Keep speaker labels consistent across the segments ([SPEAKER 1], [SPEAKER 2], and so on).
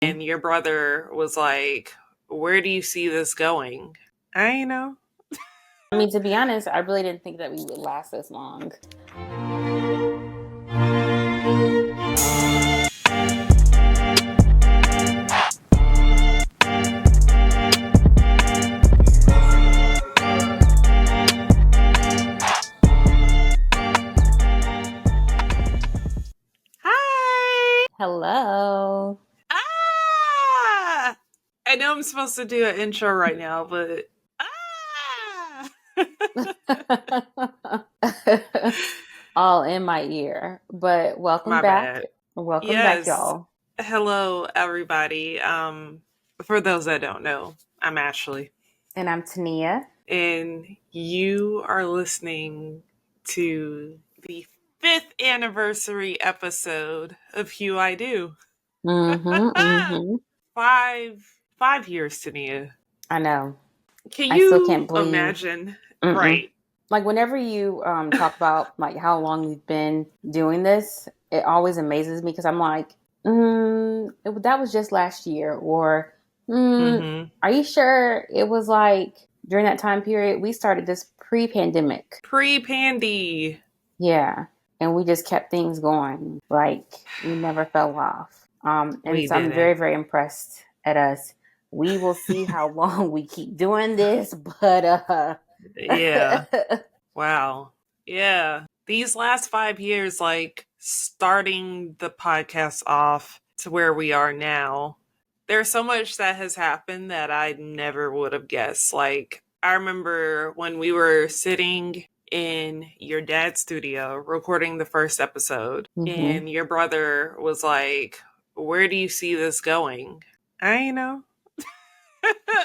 [SPEAKER 1] And your brother was like, where do you see this going? I know.
[SPEAKER 2] I mean, to be honest, I really didn't think that we would last this long.
[SPEAKER 1] Hi.
[SPEAKER 2] Hello.
[SPEAKER 1] Ah! I know I'm supposed to do an intro right now, but
[SPEAKER 2] All in my ear. But welcome
[SPEAKER 1] my
[SPEAKER 2] back.
[SPEAKER 1] bad.
[SPEAKER 2] Welcome back,
[SPEAKER 1] Yes.
[SPEAKER 2] y'all.
[SPEAKER 1] Hello, everybody. For those that don't know, I'm Ashleigh.
[SPEAKER 2] And I'm Toniah.
[SPEAKER 1] And you are listening to the 5th anniversary episode of Hue I Do.
[SPEAKER 2] Mm-hmm.
[SPEAKER 1] 5 years, Toniah.
[SPEAKER 2] I know.
[SPEAKER 1] Can
[SPEAKER 2] I still can't
[SPEAKER 1] you
[SPEAKER 2] believe.
[SPEAKER 1] imagine?
[SPEAKER 2] Mm-mm.
[SPEAKER 1] Right.
[SPEAKER 2] Like whenever you talk about like how long we've been doing this, it always amazes me because I'm like, that was just last year, or
[SPEAKER 1] Mm-hmm.
[SPEAKER 2] are you sure it was like during that time period? We started this pre-pandemic.
[SPEAKER 1] Pre-pandy.
[SPEAKER 2] Yeah, and we just kept things going. Like we never fell off. And
[SPEAKER 1] We
[SPEAKER 2] so I'm
[SPEAKER 1] didn't.
[SPEAKER 2] very, very impressed at us. We will see how long we keep doing this, but
[SPEAKER 1] Yeah. Wow. Yeah. These last 5 years, like starting the podcast off to where we are now, there's so much that has happened that I never would have guessed. Like, I remember when we were sitting in your dad's studio recording the first episode,
[SPEAKER 2] Mhm.
[SPEAKER 1] and your brother was like, where do you see this going? I know.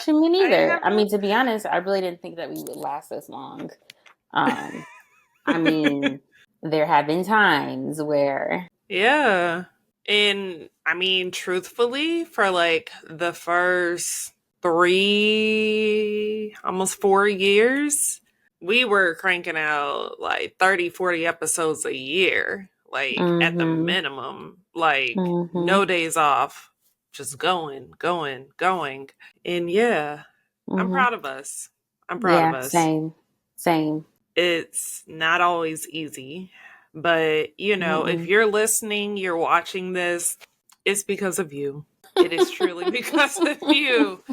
[SPEAKER 2] To me
[SPEAKER 1] I
[SPEAKER 2] neither. I
[SPEAKER 1] never.
[SPEAKER 2] mean, to be honest, I really didn't think that we would last this long. Um, I mean, there have been times where,
[SPEAKER 1] Yeah. And I mean, truthfully, for like the first 3, almost 4 years, we were cranking out like 30, 40 episodes a year, like at the
[SPEAKER 2] mm-hmm,
[SPEAKER 1] minimum, like
[SPEAKER 2] mm-hmm,
[SPEAKER 1] no days off, just going, going, going. And yeah, I'm
[SPEAKER 2] mm-hmm.
[SPEAKER 1] proud of us. I'm proud of
[SPEAKER 2] Yeah,
[SPEAKER 1] us.
[SPEAKER 2] same.
[SPEAKER 1] It's not always easy, but if
[SPEAKER 2] Mm-mm.
[SPEAKER 1] you're listening, you're watching this, it's because of you. It is truly because of you.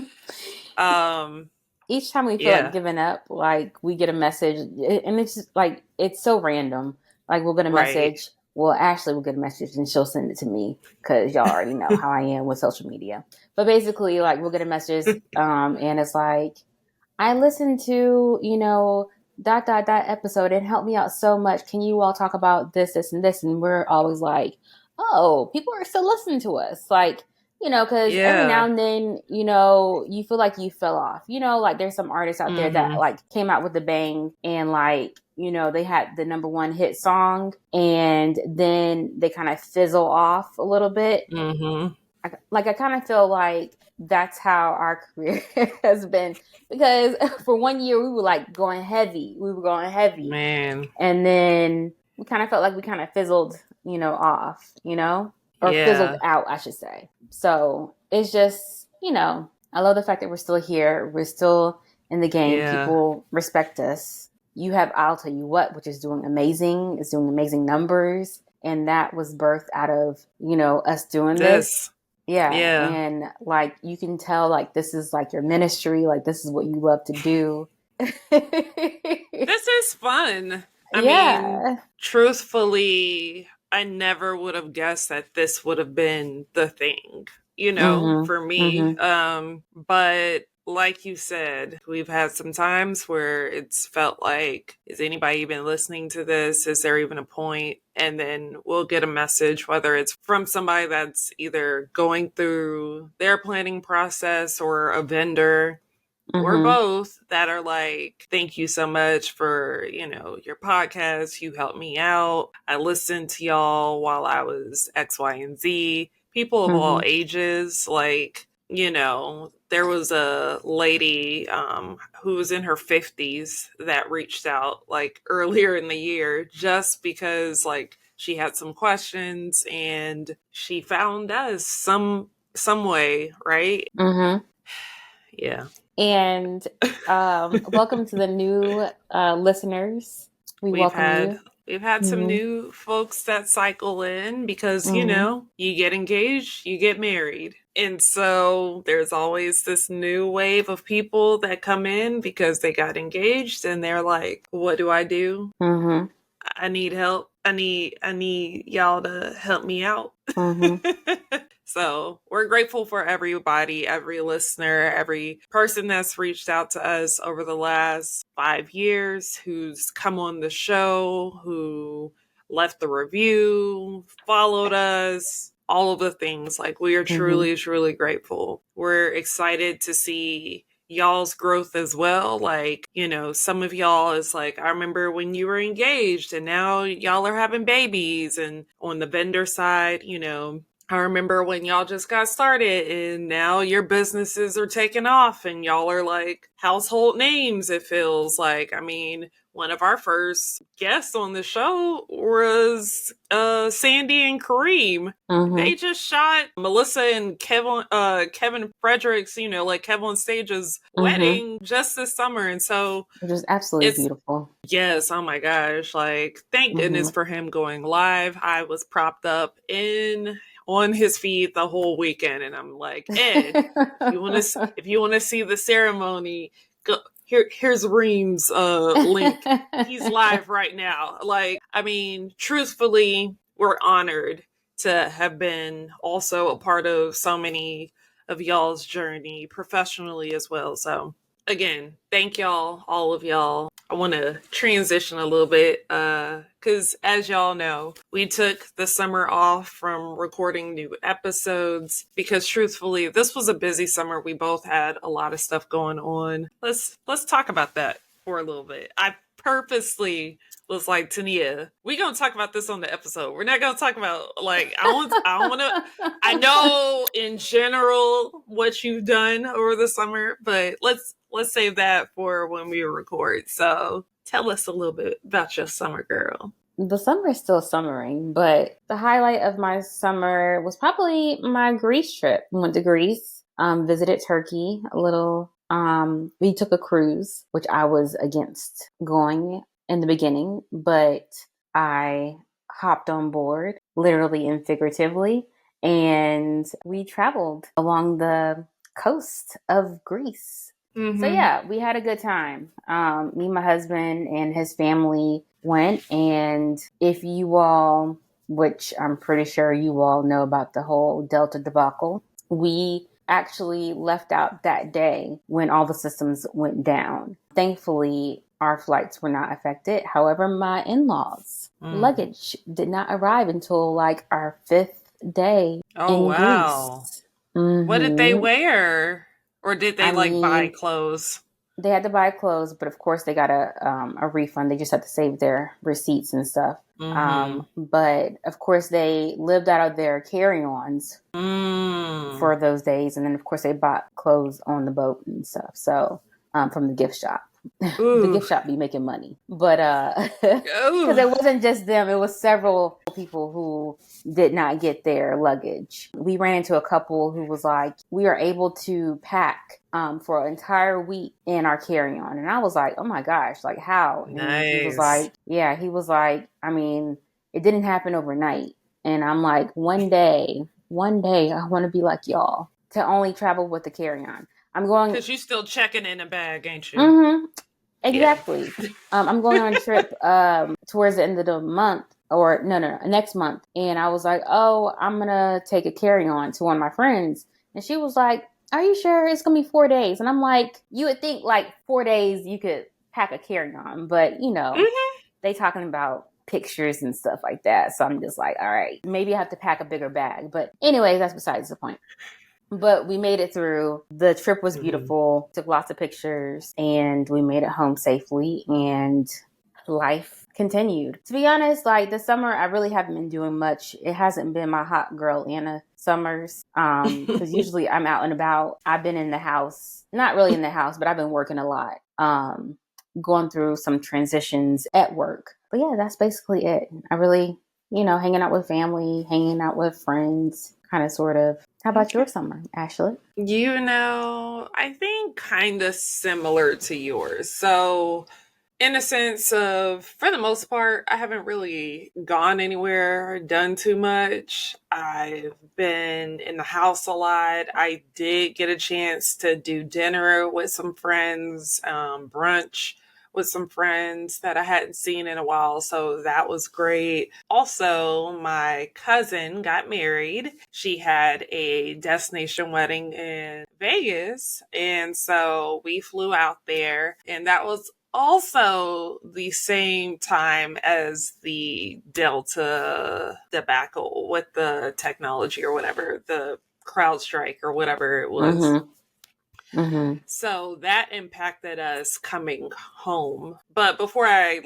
[SPEAKER 1] Um,
[SPEAKER 2] Each time we feel like
[SPEAKER 1] yeah,
[SPEAKER 2] giving up, like we get a message, and it's just like it's so random. Like we'll get a
[SPEAKER 1] right.
[SPEAKER 2] message. Well, Ashley will get a message and she'll send it to me because y'all already know how I am with social media. But basically, like we'll get a message, and it's like I listened to dot episode. It helped me out so much. Can you all talk about this, and this? And we're always like, oh, people are still listening to us. Like, because every now
[SPEAKER 1] Yeah.
[SPEAKER 2] and then, you feel like you fell off. Like there's some artists out there that
[SPEAKER 1] Mm-hmm.
[SPEAKER 2] like came out with a bang and like, they had the number one hit song and then they kind of fizzle off a little bit.
[SPEAKER 1] Mm-hmm.
[SPEAKER 2] I kind of feel like that's how our career has been because for one year we were like going heavy. We were going heavy.
[SPEAKER 1] Man.
[SPEAKER 2] And then we kind of felt like we kind of fizzled, off, or fizzled
[SPEAKER 1] Yeah.
[SPEAKER 2] out, I should say. So it's just, I love the fact that we're still here. We're still in the game.
[SPEAKER 1] Yeah.
[SPEAKER 2] People respect us. You have I'll Tell You What, which is doing amazing. It's doing amazing numbers. And that was birthed out of, us doing this.
[SPEAKER 1] This.
[SPEAKER 2] Yeah.
[SPEAKER 1] Yeah.
[SPEAKER 2] And like, you can tell like this is like your ministry. Like this is what you love to do.
[SPEAKER 1] This is fun. I mean,
[SPEAKER 2] Yeah.
[SPEAKER 1] truthfully, I never would have guessed that this would have been the thing,
[SPEAKER 2] Mhm.
[SPEAKER 1] for me.
[SPEAKER 2] Mhm.
[SPEAKER 1] But like you said, we've had some times where it's felt like, is anybody even listening to this? Is there even a point? And then we'll get a message, whether it's from somebody that's either going through their planning process or a vendor or
[SPEAKER 2] Mhm.
[SPEAKER 1] both, that are like, thank you so much for your podcast, you helped me out, I listened to y'all while I was X, Y, and Z. People of all
[SPEAKER 2] Mhm.
[SPEAKER 1] ages, like, there was a lady who was in her 50s that reached out like earlier in the year just because like she had some questions and she found us some way, right?
[SPEAKER 2] Mm-hmm.
[SPEAKER 1] Yeah.
[SPEAKER 2] And welcome to the new listeners. We
[SPEAKER 1] We've
[SPEAKER 2] welcome
[SPEAKER 1] had
[SPEAKER 2] you.
[SPEAKER 1] we've had some
[SPEAKER 2] Mm-hmm.
[SPEAKER 1] new folks that cycle in because,
[SPEAKER 2] Mm-hmm.
[SPEAKER 1] you get engaged, you get married. And so there's always this new wave of people that come in because they got engaged and they're like, what do I do?
[SPEAKER 2] Mm-hmm.
[SPEAKER 1] I need help. I need y'all to help me out.
[SPEAKER 2] Mm-hmm.
[SPEAKER 1] So we're grateful for everybody, every listener, every person that's reached out to us over the last 5 years, who's come on the show, who left the review, followed us, all of the things. Like, we are
[SPEAKER 2] Mm-hmm.
[SPEAKER 1] truly, truly grateful. We're excited to see y'all's growth as well. Like, some of y'all is like, I remember when you were engaged and now y'all are having babies. And on the vendor side, I remember when y'all just got started and now your businesses are taking off and y'all are like household names, it feels like. I mean, one of our first guests on the show was Sandy and Kareem.
[SPEAKER 2] Mm-hmm.
[SPEAKER 1] They just shot Melissa and Kevin Fredericks, like Kevin Stage's wedding just this summer. And so
[SPEAKER 2] Which is absolutely beautiful.
[SPEAKER 1] yes, oh my gosh. Like, thank goodness for him going live. I was propped up on his feed the whole weekend, and I'm like, Ed, if you want to see the ceremony, go here's Reem's link. He's live right now. Like, I mean, truthfully, we're honored to have been also a part of so many of y'all's journey professionally as well. So again, thank y'all, all of y'all. I want to transition a little bit because, as y'all know, we took the summer off from recording new episodes because, truthfully, this was a busy summer. We both had a lot of stuff going on. Let's talk about that for a little bit. I purposely was like, Toniah, we gonna talk about this on the episode. We're not gonna talk about, like, I know in general what you've done over the summer, but let's save that for when we record. So tell us a little bit about your summer, girl.
[SPEAKER 2] The summer is still summering, but the highlight of my summer was probably my Greece trip. We went to Greece, visited Turkey a little. We took a cruise, which I was against going in the beginning, but I hopped on board, literally and figuratively, and we traveled along the coast of Greece.
[SPEAKER 1] Mm-hmm.
[SPEAKER 2] So yeah, we had a good time. Me, my husband, and his family went, and if you all, which I'm pretty sure you all know about the whole Delta debacle, we actually left out that day when all the systems went down. Thankfully, our flights were not affected. However, my in-laws' luggage did not arrive until like our 5th day in Greece. Mm-hmm.
[SPEAKER 1] What did they wear? Or did they buy clothes?
[SPEAKER 2] They had to buy clothes, but of course they got a refund. They just had to save their receipts and stuff. But of course they lived out of their carry-ons for those days. And then of course they bought clothes on the boat and stuff. So from the gift shop. The gift shop be making money. But because it wasn't just them, it was several people who did not get their luggage. We ran into a couple who was like, we are able to pack for an entire week in our carry-on. And I was like, oh my gosh, like how? And
[SPEAKER 1] nice.
[SPEAKER 2] he was like, I mean, it didn't happen overnight. And I'm like, one day I want to be like y'all, to only travel with the carry-on. I'm going
[SPEAKER 1] because you're still checking in a bag, ain't you?
[SPEAKER 2] Mm-hmm. Exactly. Yeah. I'm going on a trip towards the end of the month, or no, next month. And I was like, oh, I'm gonna take a carry-on to one of my friends, and she was like, are you sure it's gonna be 4 days? And I'm like, you would think like 4 days you could pack a carry-on, but they talking about pictures and stuff like that. So I'm just like, all right, maybe I have to pack a bigger bag. But anyway, that's besides the point. But we made it through. The trip was beautiful. Took lots of pictures, and we made it home safely, and life continued. To be honest, like this summer, I really haven't been doing much. It hasn't been my hot girl Anna summers. Because usually I'm out and about. I've been in the house, not really in the house, but I've been working a lot. Going through some transitions at work. But yeah, that's basically it. I really, hanging out with family, hanging out with friends, kind of, sort of. How about
[SPEAKER 1] Okay.
[SPEAKER 2] your summer, Ashleigh?
[SPEAKER 1] I think kind of similar to yours. So, in a sense of, for the most part, I haven't really gone anywhere, done too much. I've been in the house a lot. I did get a chance to do dinner with some friends, brunch with some friends that I hadn't seen in a while. So that was great. Also, my cousin got married. She had a destination wedding in Vegas. And so we flew out there, and that was also the same time as the Delta debacle with the technology or whatever, the crowd strike or whatever it was. So that impacted us coming home. But before I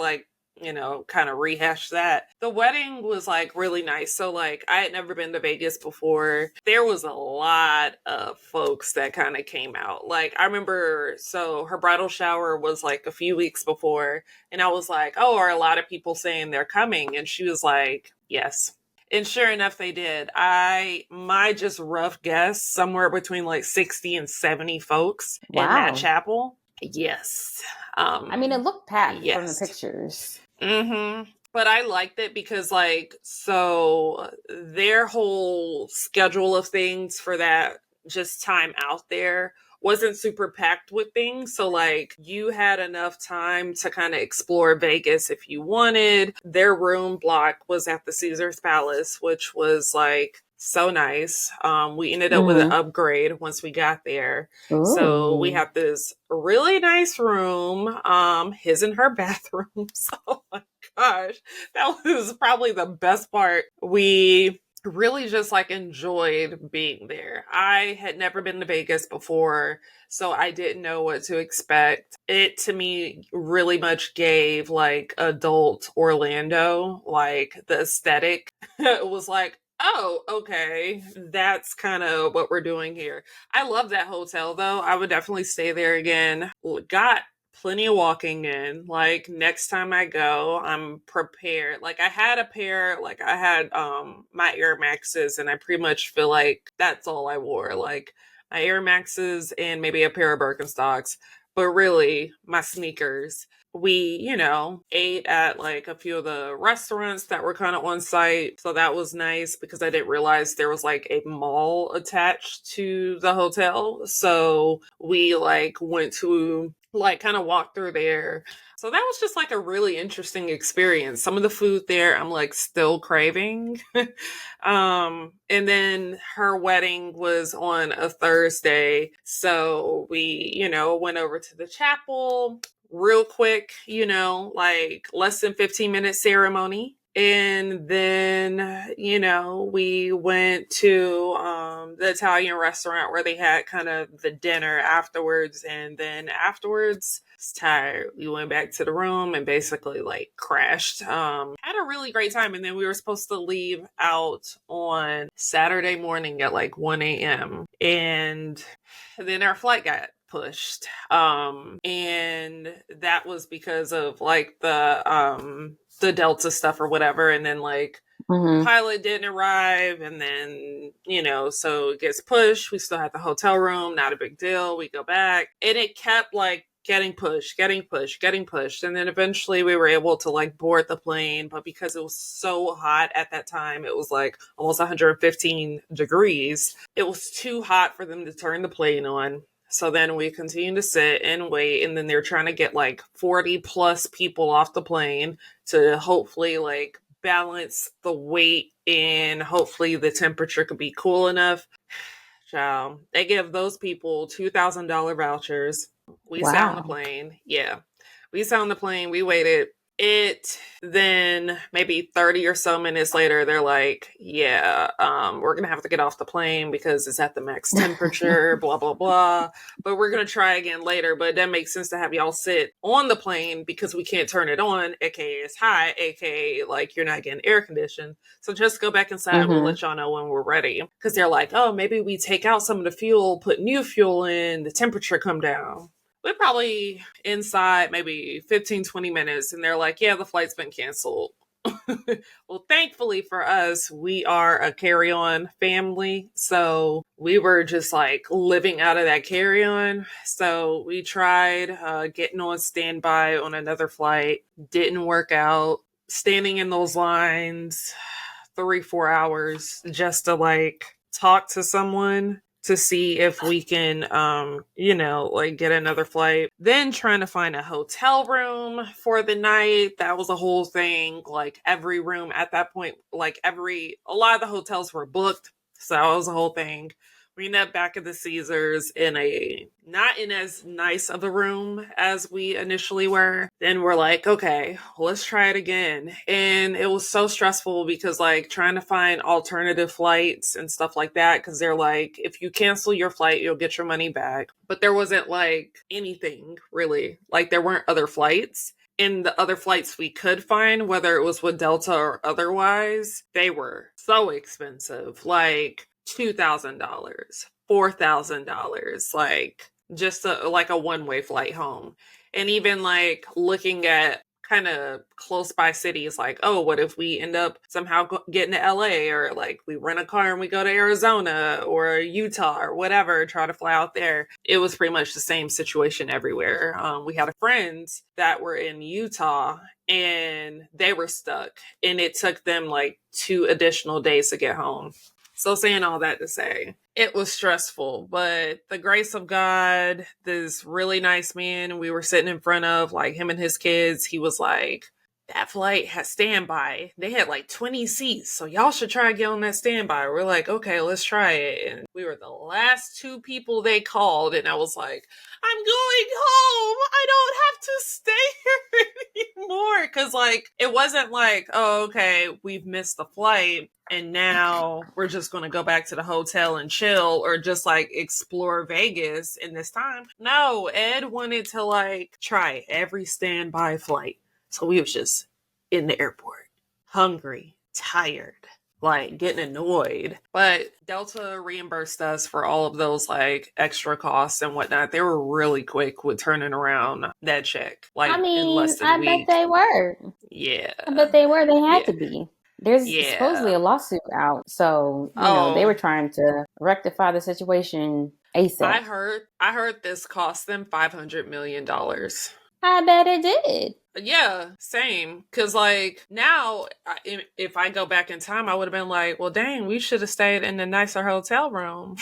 [SPEAKER 1] kind of rehash that, the wedding was like really nice. So like I had never been to Vegas before. There was a lot of folks that kind of came out. Like I remember, so her bridal shower was like a few weeks before, and I was like, "Oh, are a lot of people saying they're coming?" And she was like, "Yes." And sure enough, they did. My just rough guess, somewhere between like 60 and 70 folks in that
[SPEAKER 2] Wow.
[SPEAKER 1] chapel. Yes.
[SPEAKER 2] I mean, it looked packed from the
[SPEAKER 1] Yes.
[SPEAKER 2] pictures.
[SPEAKER 1] Mm-hmm. But I liked it because, like, so their whole schedule of things for that just time out there wasn't super packed with things. So, like, you had enough time to kind of explore Vegas if you wanted. Their room block was at the Caesar's Palace, which was like so nice. We ended up with an upgrade once we got there. So we
[SPEAKER 2] Ooh.
[SPEAKER 1] have this really nice room, his and her bathrooms. Oh my gosh. That was probably the best part. We really just like enjoyed being there. I had never been to Vegas before, so I didn't know what to expect. It to me really much gave like adult Orlando, like the aesthetic. It was like, oh, okay, that's kind of what we're doing here. I love that hotel though. I would definitely stay there again. Got plenty of walking in. Like next time I go, I'm prepared. Like I had a pair, like I had my Air Maxes, and I pretty much feel like that's all I wore. Like my Air Maxes and maybe a pair of Birkenstocks. But really, my sneakers. We, ate at like a few of the restaurants that were kind of on site. So that was nice because I didn't realize there was like a mall attached to the hotel. So we like went to like kind of walk through there. So that was just like a really interesting experience. Some of the food there I'm like still craving. And then her wedding was on a Thursday. So we, went over to the chapel real quick, like less than 15-minute ceremony. And then, we went to the Italian restaurant where they had kind of the dinner afterwards. And then afterwards, I was tired. We went back to the room and basically like crashed. Had a really great time. And then we were supposed to leave out on Saturday morning at like 1 a.m. And then our flight got pushed. And that was because of like the Delta stuff or whatever. And then like pilot didn't arrive, and then so it gets pushed. We still have the hotel room, not a big deal. We go back, and it kept like getting pushed, and then eventually we were able to like board the plane. But because it was so hot at that time, it was like almost 115 degrees, it was too hot for them to turn the plane on. So then we continue to sit and wait, and then they're trying to get like 40 plus people off the plane to hopefully like balance the weight, and hopefully the temperature could be cool enough. Child, they give those people $2,000 vouchers. We sat on the
[SPEAKER 2] Wow.
[SPEAKER 1] plane. Yeah. We sat on the plane. We waited. Then maybe 30 or so minutes later, they're like, yeah, we're going to have to get off the plane because it's at the max temperature, blah, blah, blah. But we're going to try again later. But that makes sense to have y'all sit on the plane because we can't turn it on, aka it's hot, aka like you're not getting air conditioned. So just go back inside. We'll let y'all know when we're ready. Because they're like, oh, maybe we take out some of the fuel, put new fuel in, the temperature come down. We're probably inside maybe 15, 20 minutes, and they're like, yeah, the flight's been canceled. Well, thankfully for us, we are a carry-on family. So we were just like living out of that carry-on. So we tried getting on standby on another flight. Didn't work out. Standing in those lines 3-4 hours just to like talk to someone to see if we can like get another flight, then trying to find a hotel room for the night. That was a whole thing. Like every room at that point, like a lot of the hotels were booked, so that was a whole thing. We ended up back at the Caesars in a not in as nice of a room as we initially were. Then we're like, okay, let's try it again. And it was so stressful because like trying to find alternative flights and stuff like that, because they're like, if you cancel your flight, you'll get your money back. But there wasn't like anything really. Like there weren't other flights. And the other flights we could find, whether it was with Delta or otherwise, they were so expensive. Like $2,000, $4,000, like just like a one-way flight home. And even like looking at kind of close by cities, like, oh, what if we end up somehow getting to LA, or like we rent a car and we go to Arizona or Utah or whatever, try to fly out there. It was pretty much the same situation everywhere. We had friends that were in Utah and they were stuck, and it took them like 2 additional days to get home. So saying all that to say, it was stressful, but the grace of God, this really nice man we were sitting in front of, like him and his kids, he was like, that flight has standby. They had like 20 seats, so y'all should try to get on that standby. We're like, okay, let's try it. And we were the last 2 people they called, and I was like, I'm going home. I don't have to stay here anymore. Because like, it wasn't like, oh, okay, we've missed the flight and now we're just going to go back to the hotel and chill, or just like explore Vegas in this time. No, Ed wanted to like try every standby flight. So we was just in the airport, hungry, tired, like getting annoyed. But Delta reimbursed us for all of those like extra costs and whatnot. They were really quick with turning around that check, like in less than a week.
[SPEAKER 2] I bet they were.
[SPEAKER 1] Yeah.
[SPEAKER 2] I bet they were. They had to be. There's supposedly
[SPEAKER 1] Yeah.
[SPEAKER 2] a lawsuit out, so they were trying to rectify the situation ASAP.
[SPEAKER 1] I heard this cost them $500 million.
[SPEAKER 2] I bet it did.
[SPEAKER 1] Yeah, same. Because, like, now, if I go back in time, I would have been like, well, dang, we should have stayed in a nicer hotel room.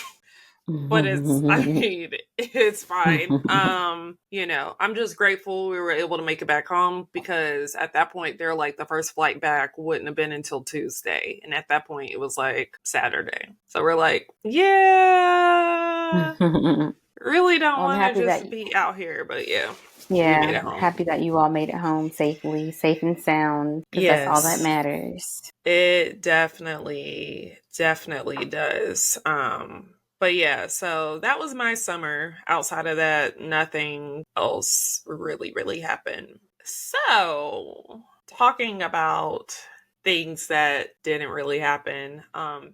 [SPEAKER 1] But it's fine. I'm just grateful we were able to make it back home, because at that point, they're like, the first flight back wouldn't have been until Tuesday. And at that point, it was like Saturday. So we're like, yeah, really don't want to just be out here. But yeah.
[SPEAKER 2] Yeah, we made it home. Happy that you all made it home safely, safe and sound, because that's all that matters.
[SPEAKER 1] It definitely does. But yeah, so that was my summer. Outside of that, nothing else really happened. So, talking about things that didn't really happen,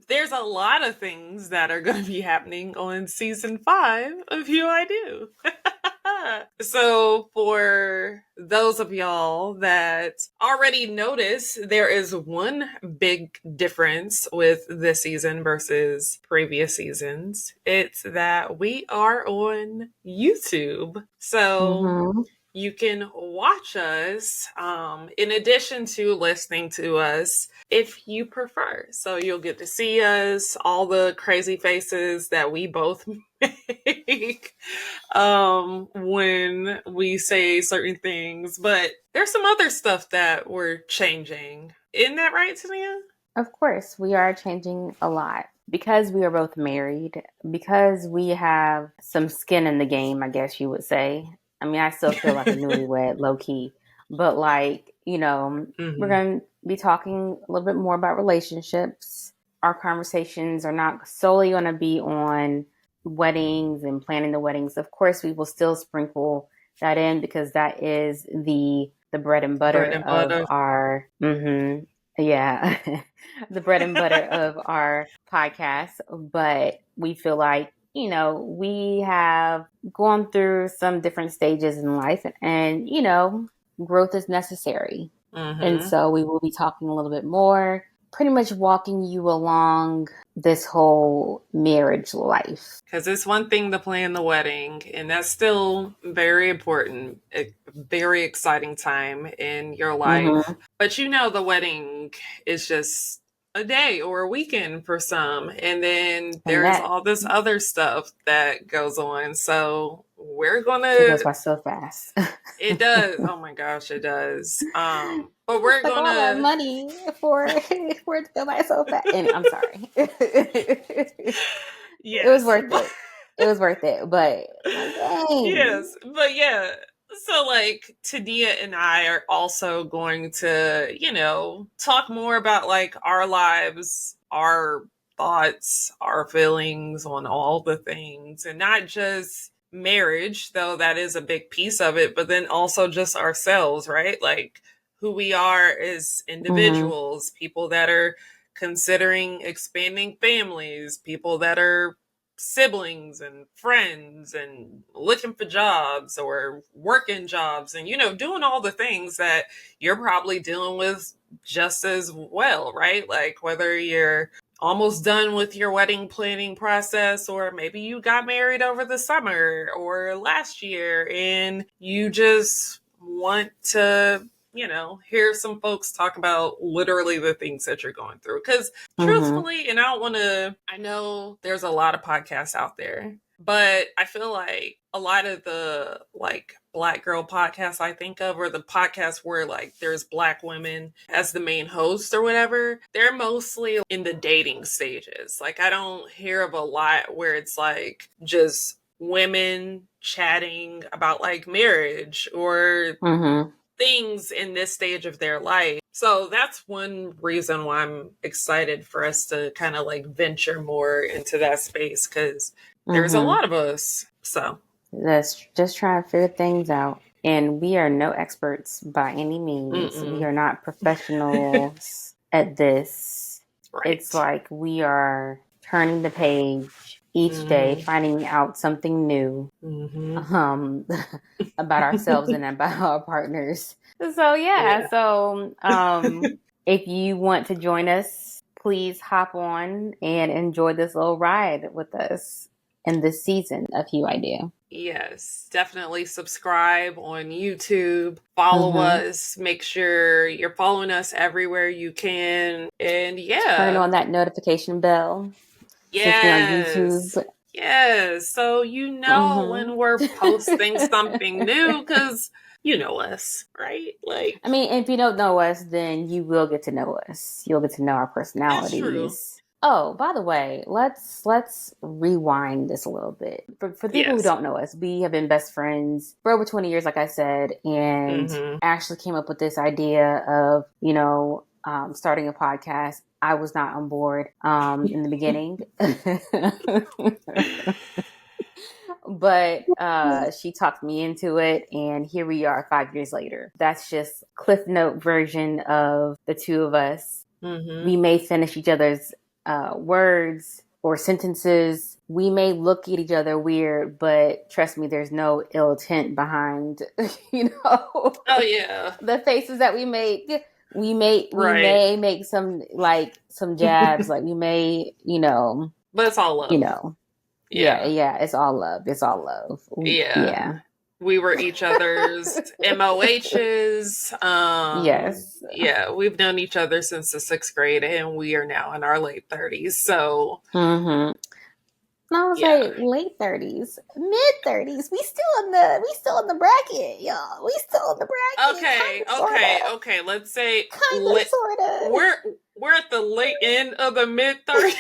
[SPEAKER 1] there's a lot of things that are going to be happening on season 5 of Hue I Do. So for those of y'all that already noticed, there is one big difference with this season versus previous seasons. It's that we are on YouTube. So you can watch us in addition to listening to us if you prefer. So you'll get to see us, all the crazy faces that we both make when we say certain things. But there's some other stuff that we're changing. Isn't that right, Toniah?
[SPEAKER 2] Of course, we are changing a lot. Because we are both married, because we have some skin in the game, I guess you would say. I mean, I still feel like a newlywed, low key. But like, we're going to be talking a little bit more about relationships. Our conversations are not solely going to be on weddings and planning the weddings. Of course, we will still sprinkle that in, because that is the bread and butter of our... Yeah, the bread and butter of our podcast. But we feel like, we have gone through some different stages in life, and, growth is necessary. And
[SPEAKER 1] Mm-hmm.
[SPEAKER 2] so we will be talking a little bit more, pretty much walking you along this whole marriage life.
[SPEAKER 1] Because it's one thing to plan the wedding, and that's still very important, a very exciting time in your life.
[SPEAKER 2] Mm-hmm.
[SPEAKER 1] But you know, the wedding is just a day or a weekend for some. And then
[SPEAKER 2] And
[SPEAKER 1] there's
[SPEAKER 2] that,
[SPEAKER 1] all this other stuff that goes on. So we're going
[SPEAKER 2] it goes
[SPEAKER 1] to
[SPEAKER 2] by so fast.
[SPEAKER 1] it does. Oh my gosh, it does. But we're
[SPEAKER 2] Like all that
[SPEAKER 1] gonna
[SPEAKER 2] money for it to go by so fast. And I'm sorry. It was
[SPEAKER 1] yes.
[SPEAKER 2] worth it. It was worth it. But like, dang.
[SPEAKER 1] Yes. But yeah. So like Tadia and I are also going to, talk more about like our lives, our thoughts, our feelings on all the things, and not just marriage, though that is a big piece of it, but then also just ourselves, right? Like who we are as
[SPEAKER 2] Mm-hmm.
[SPEAKER 1] individuals, people that are considering expanding families, people that are siblings and friends and looking for jobs or working jobs and doing all the things that you're probably dealing with just as well, right? Like whether you're almost done with your wedding planning process, or maybe you got married over the summer or last year and you just want to hear some folks talk about literally the things that you're going through. Because
[SPEAKER 2] Mm-hmm.
[SPEAKER 1] truthfully, and I know there's a lot of podcasts out there, but I feel like a lot of the like Black girl podcasts I think of, or the podcasts where like there's Black women as the main host or whatever, they're mostly in the dating stages. Like I don't hear of a lot where it's like just women chatting about like marriage or
[SPEAKER 2] Mm-hmm.
[SPEAKER 1] things in this stage of their life. So that's one reason why I'm excited for us to kind of like venture more into that space, because there's a
[SPEAKER 2] Mm-hmm.
[SPEAKER 1] lot of us. So,
[SPEAKER 2] Let's just try and figure things out. And we are no experts by any means. We
[SPEAKER 1] mm-mm.
[SPEAKER 2] are not professionals at this. It's
[SPEAKER 1] Right.
[SPEAKER 2] like we are turning the page each day,
[SPEAKER 1] Mm-hmm.
[SPEAKER 2] finding out something new
[SPEAKER 1] Mm-hmm.
[SPEAKER 2] um, about ourselves and about our partners. So, yeah.
[SPEAKER 1] Yeah.
[SPEAKER 2] So, if you want to join us, please hop on and enjoy this little ride with us in this season of Hue I Do.
[SPEAKER 1] Yes, definitely subscribe on YouTube. Follow
[SPEAKER 2] Mm-hmm.
[SPEAKER 1] us. Make sure you're following us everywhere you can. And
[SPEAKER 2] Turn
[SPEAKER 1] yeah,
[SPEAKER 2] on that notification bell since we're on YouTube.
[SPEAKER 1] yes. Yes. So you know
[SPEAKER 2] Mm-hmm.
[SPEAKER 1] when we're posting something new, because you know us, right?
[SPEAKER 2] I
[SPEAKER 1] Like,
[SPEAKER 2] mean, if you don't know us, then you will get to know us. You'll get to know our
[SPEAKER 1] that's true.
[SPEAKER 2] personalities. Oh, by the way, let's rewind this a little bit. For the people who
[SPEAKER 1] Yes.
[SPEAKER 2] don't know us, we have been best friends for over 20 years, like I said, and
[SPEAKER 1] Mm-hmm.
[SPEAKER 2] Ashley came up with this idea of, starting a podcast. I was not on board in the beginning. But she talked me into it, and here we are 5 years later. That's just Cliff Note version of the two of us.
[SPEAKER 1] Mm-hmm.
[SPEAKER 2] We may finish each other's words or sentences. We may look at each other weird, but trust me, there's no ill intent behind,
[SPEAKER 1] Oh yeah.
[SPEAKER 2] the faces that we make. We
[SPEAKER 1] Right.
[SPEAKER 2] may make some jabs, like we may,
[SPEAKER 1] But it's all
[SPEAKER 2] you
[SPEAKER 1] love.
[SPEAKER 2] know, yeah,
[SPEAKER 1] Yeah.
[SPEAKER 2] yeah, it's all love. It's all love.
[SPEAKER 1] Yeah.
[SPEAKER 2] Yeah.
[SPEAKER 1] We were each other's MOHs.
[SPEAKER 2] Yes.
[SPEAKER 1] Yeah, we've known each other since the 6th grade, and we are now in our late 30s. So,
[SPEAKER 2] Mm-hmm. I was
[SPEAKER 1] yeah.
[SPEAKER 2] like late 30s, mid 30s. We still in the bracket, y'all. We still in the bracket, kind
[SPEAKER 1] Okay,
[SPEAKER 2] of, sort
[SPEAKER 1] okay,
[SPEAKER 2] of,
[SPEAKER 1] okay. Let's say
[SPEAKER 2] kind of, sort of.
[SPEAKER 1] we're at the late end of the mid 30s.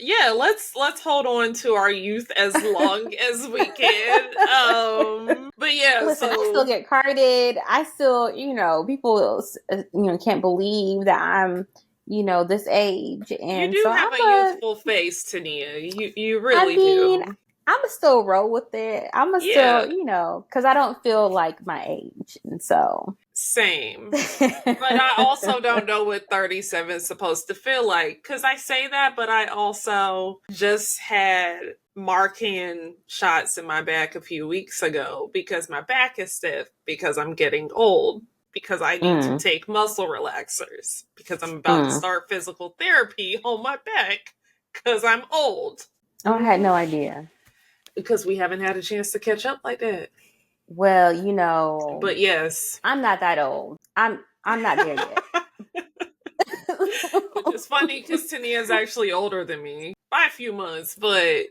[SPEAKER 1] Yeah, let's hold on to our youth as long as we can. But yeah,
[SPEAKER 2] Listen, I still
[SPEAKER 1] so
[SPEAKER 2] get carded. I still, people, can't believe that I'm, this age,
[SPEAKER 1] you
[SPEAKER 2] and so
[SPEAKER 1] do
[SPEAKER 2] I'm
[SPEAKER 1] have a
[SPEAKER 2] a.
[SPEAKER 1] youthful face, Tania. You
[SPEAKER 2] I
[SPEAKER 1] really
[SPEAKER 2] mean,
[SPEAKER 1] do.
[SPEAKER 2] I'm going to still roll with it. I'm going to
[SPEAKER 1] Yeah.
[SPEAKER 2] still, because I don't feel like my age. And so,
[SPEAKER 1] Same. But I also don't know what 37 is supposed to feel like. Because I say that, but I also just had Marcan shots in my back a few weeks ago because my back is stiff, because I'm getting old, because I need to take muscle relaxers, because I'm about to start physical therapy on my back because I'm old.
[SPEAKER 2] Oh, I had no idea.
[SPEAKER 1] Because we haven't had a chance to catch up like that.
[SPEAKER 2] Well, you know,
[SPEAKER 1] but yes,
[SPEAKER 2] I'm not that old. I'm not there yet.
[SPEAKER 1] Which is funny because Toniah is actually older than me by a few months, but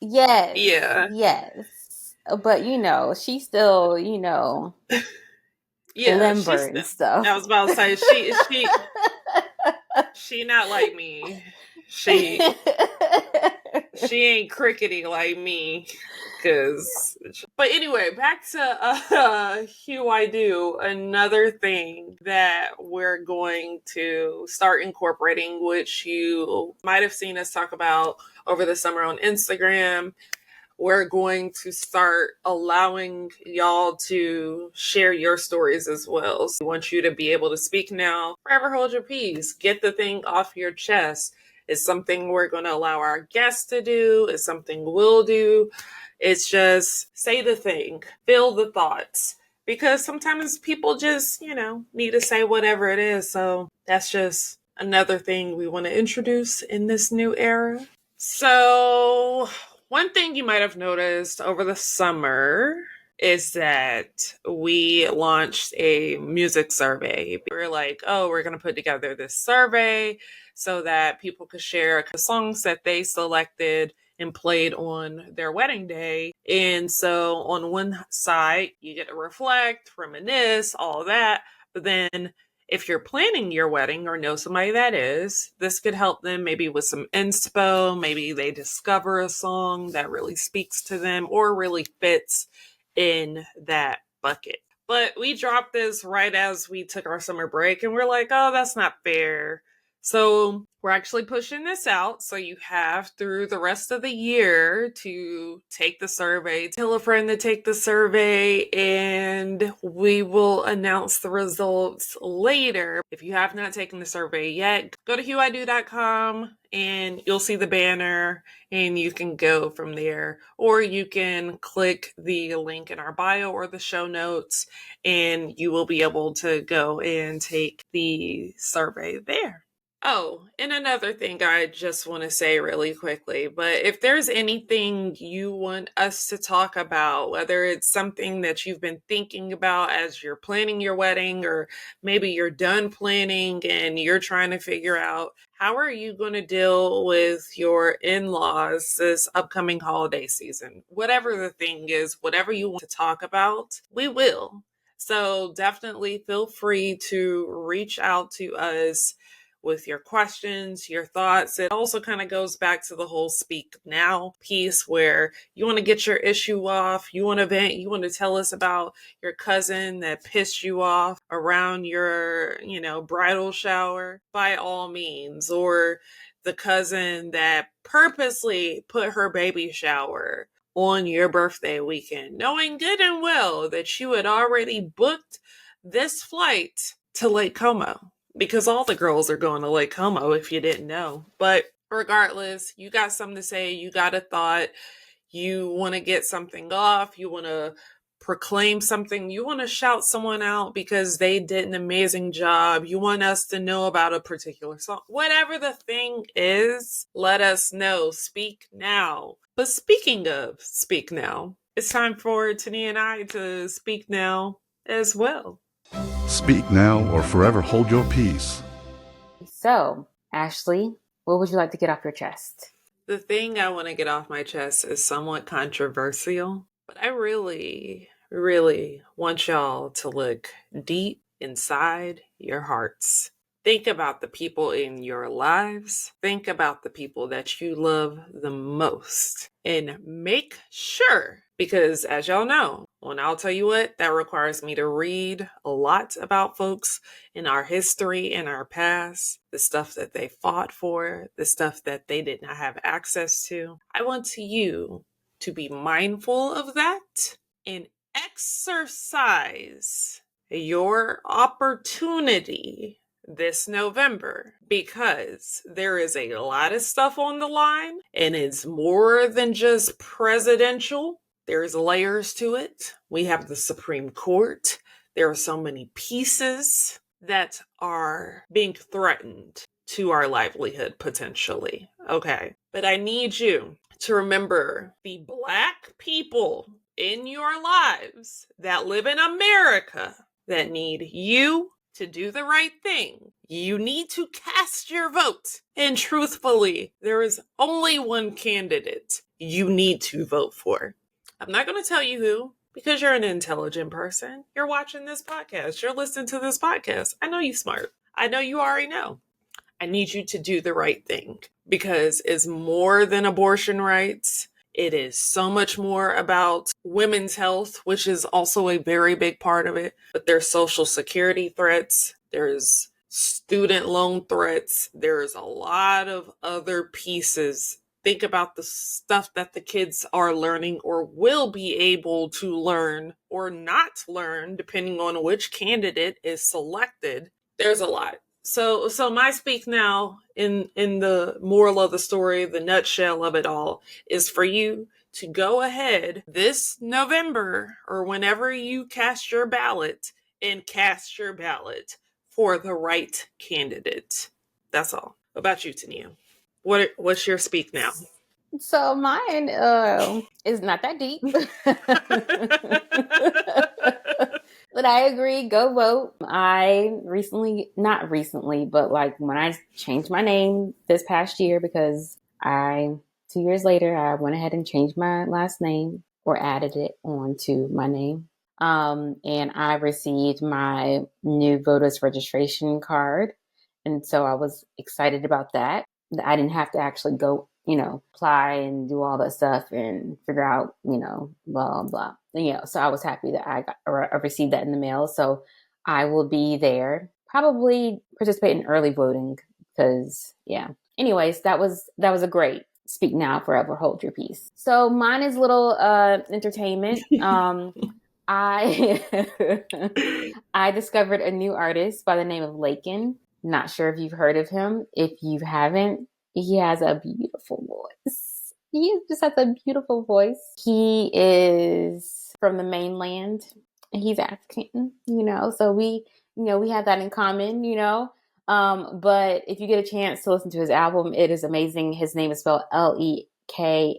[SPEAKER 2] yes,
[SPEAKER 1] yes.
[SPEAKER 2] But you know, she's still, you know, limber and stuff.
[SPEAKER 1] I was about to say she not like me. She ain't crickety like me. But anyway, back to Hue I Do. Another thing that we're going to start incorporating, which you might have seen us talk about over the summer on Instagram. We're going to start allowing y'all to share your stories as well. So we want you to be able to speak now. Forever hold your peace. Get the thing off your chest. It's something we're going to allow our guests to do. It's something we'll do. It's just say the thing. Feel the thoughts. Because sometimes people just, need to say whatever it is. So that's just another thing we want to introduce in this new era. So one thing you might have noticed over the summer is that we launched a music survey. We were like, we're going to put together this survey so that people could share the songs that they selected and played on their wedding day. And so on one side, you get to reflect, reminisce, all that. But then if you're planning your wedding or know somebody that is, this could help them maybe with some inspo. Maybe they discover a song that really speaks to them or really fits in that bucket. But we dropped this right as we took our summer break and we're like, that's not fair. So we're actually pushing this out. So you have through the rest of the year to take the survey, tell a friend to take the survey, and we will announce the results later. If you have not taken the survey yet, go to hueido.com and you'll see the banner and you can go from there. Or you can click the link in our bio or the show notes and you will be able to go and take the survey there. Oh, and another thing I just want to say really quickly, but if there's anything you want us to talk about, whether it's something that you've been thinking about as you're planning your wedding, or maybe you're done planning and you're trying to figure out how are you going to deal with your in-laws this upcoming holiday season, whatever the thing is, whatever you want to talk about, we will. So definitely feel free to reach out to us with your questions, your thoughts. It also kind of goes back to the whole speak now piece where you want to get your issue off, you want to vent, you want to tell us about your cousin that pissed you off around your, bridal shower, by all means, or the cousin that purposely put her baby shower on your birthday weekend, knowing good and well that you had already booked this flight to Lake Como. Because all the girls are going to Lake Como, if you didn't know. But regardless, you got something to say, you got a thought, you want to get something off, you want to proclaim something, you want to shout someone out because they did an amazing job, you want us to know about a particular song. Whatever the thing is, let us know. Speak now. But speaking of speak now, it's time for Toniah and I to speak now as well.
[SPEAKER 3] Speak now or forever hold your peace.
[SPEAKER 2] So, Ashleigh, what would you like to get off your chest?
[SPEAKER 1] The thing I want to get off my chest is somewhat controversial, but I really, really want y'all to look deep inside your hearts. Think about the people in your lives. Think about the people that you love the most. And make sure, because as y'all know, and I'll tell you what, that requires me to read a lot about folks in our history, in our past, the stuff that they fought for, the stuff that they did not have access to. I want you to be mindful of that and exercise your opportunity this November, because there is a lot of stuff on the line and it's more than just presidential. There's layers to it. We have the Supreme Court. There are so many pieces that are being threatened to our livelihood potentially. Okay. But I need you to remember the Black people in your lives that live in America that need you to do the right thing. You need to cast your vote. And truthfully, there is only one candidate you need to vote for. I'm not going to tell you who, because you're an intelligent person. You're watching this podcast. You're listening to this podcast. I know you're smart. I know you already know. I need you to do the right thing, because it's more than abortion rights. It is so much more about women's health, which is also a very big part of it. But there's social security threats. There's student loan threats. There's a lot of other pieces. Think about the stuff that the kids are learning or will be able to learn or not learn, depending on which candidate is selected. There's a lot. So my speak now in the moral of the story, the nutshell of it all, is for you to go ahead this November or whenever you cast your ballot and cast your ballot for the right candidate. That's all. What about you, Toniah? What's your speak now?
[SPEAKER 2] So mine is not that deep. But I agree, go vote. Not recently, but like when I changed my name this past year, because 2 years later, I went ahead and changed my last name or added it onto my name. And I received my new voters registration card. And so I was excited about that. I didn't have to actually go, apply and do all that stuff and figure out, blah, blah. So I was happy that I received that in the mail. So I will be there, probably participate in early voting because, yeah. Anyways, that was a great speak now, forever hold your peace. So mine is little entertainment. I I discovered a new artist by the name of Lakin. Not sure if you've heard of him. If you haven't, he has a beautiful voice. He just has a beautiful voice. He is from the mainland and he's African, so we have that in common, but if you get a chance to listen to his album, it is amazing. His name is spelled Lekan,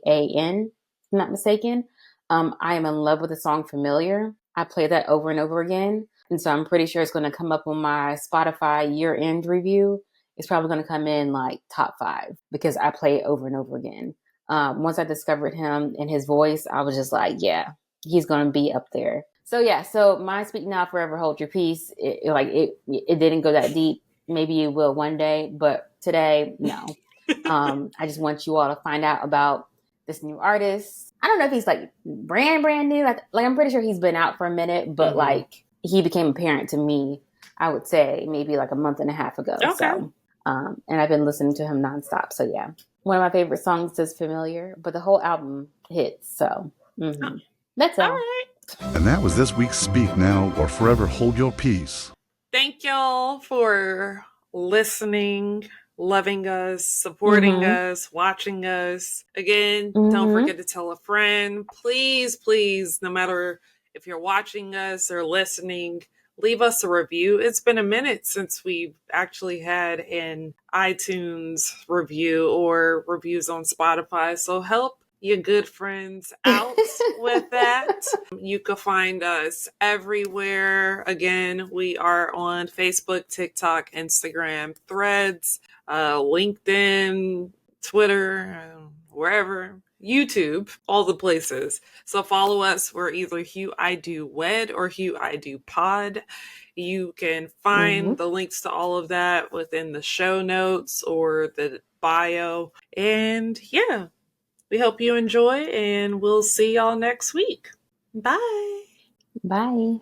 [SPEAKER 2] if I'm not mistaken. I am in love with the song Familiar. I play that over and over again. And so I'm pretty sure it's going to come up on my Spotify year-end review. It's probably going to come in like top 5 because I play it over and over again. Once I discovered him and his voice, I was just like, yeah, he's going to be up there. So yeah, so my speak now, forever hold your peace. It didn't go that deep. Maybe it will one day, but today, no. I just want you all to find out about this new artist. I don't know if he's like brand new. Like I'm pretty sure he's been out for a minute, but like he became apparent to me, I would say maybe like a month and a half ago.
[SPEAKER 1] Okay.
[SPEAKER 2] So, and I've been listening to him nonstop. So yeah, one of my favorite songs is Familiar, but the whole album hits. So that's all.
[SPEAKER 1] Right.
[SPEAKER 3] And that was this week's Speak Now or Forever Hold Your Peace.
[SPEAKER 1] Thank y'all for listening, loving us, supporting us, watching us. Again, don't forget to tell a friend. Please, no matter if you're watching us or listening, leave us a review. It's been a minute since we've actually had an iTunes review or reviews on Spotify. So help your good friends out with that. You can find us everywhere. Again, we are on Facebook, TikTok, Instagram, Threads, LinkedIn, Twitter, wherever, YouTube, all the places. So follow us. We're either Hue I Do Wed or Hue I Do Pod. You can find the links to all of that within the show notes or the bio. And yeah, we hope you enjoy, and we'll see y'all next week. Bye.
[SPEAKER 2] Bye.